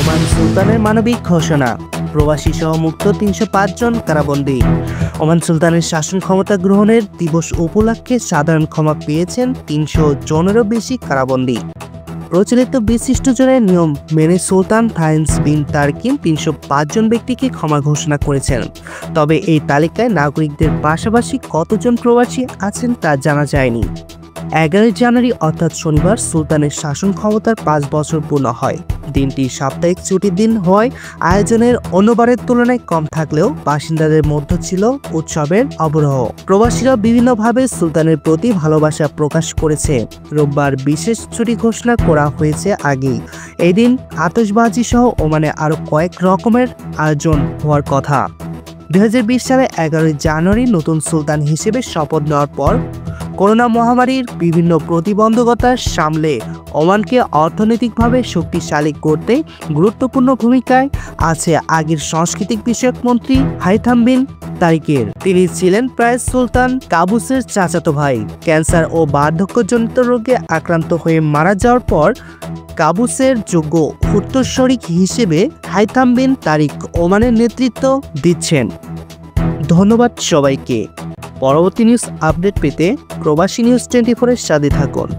Oman সুলতানের মানবিক ঘোষণা, প্রবাসী সহ মুক্ত ৩০৫ জন কারাবন্দী। ওমান সুলতানের শাসন ক্ষমতা গ্রহণের দিবস উপলক্ষে সাধারণ ক্ষমা পেয়েছেন ৩০০ জনেরও বেশি কারাবন্দী। প্রচলিত বিশিষ্টজনের নিয়ম মেনে সুলতান থাইন্স বিন তারকিন ৩০৫ জন ব্যক্তিকে ক্ষমা ঘোষণা করেছেন। তবে এই তালিকায় নাগরিকদের পাশাপাশি কতজন প্রবাসী আছেন তা জানা যায়নি। ১১ জানুয়ারি অর্থাৎ শনিবার সুলতানের শাসন ক্ষমতার ৫ বছর পূর্ণ হয়। দিনটি সাপ্তাহিক ছুটির দিন হওয়ায় আয়োজনের অন্যবারের তুলনায় কম থাকলেও বাসিন্দাদের মধ্যে ছিল উৎসবের আবহ। প্রবাসীরা বিভিন্নভাবে সুলতানের প্রতি ভালোবাসা প্রকাশ করেছে। রোববার বিশেষ ছুটি ঘোষণা করা হয়েছে আগেই। এই দিন আতশবাজি সহ ওমানে আরও কয়েক রকমের আয়োজন হওয়ার কথা। ২০২০ সালে ১১ জানুয়ারি নতুন সুলতান হিসেবে শপথ নেওয়ার পর করোনা মহামারীর বিভিন্ন প্রতিবন্ধকতা সামলে ওমানকে অর্থনৈতিকভাবে শক্তিশালী করতে গুরুত্বপূর্ণ ভূমিকায় আছে আগের সাংস্কৃতিক বিষয়ক মন্ত্রী হাইথাম বিন তারিকের। তিনি ছিলেন প্রায় সুলতান কাবুসের চাচাতো ভাই। ক্যান্সার ও বার্ধক্যজনিত রোগে আক্রান্ত হয়ে মারা যাওয়ার পর কাবুসের যোগ্য উত্তরসূরি হিসেবে হাইথাম বিন তারিক ওমানের নেতৃত্ব দিচ্ছেন। ধন্যবাদ সবাইকে। পরবর্তী নিউজ আপডেট পেতে প্রবাসী নিউজ 24-এর সাথে থাকুন।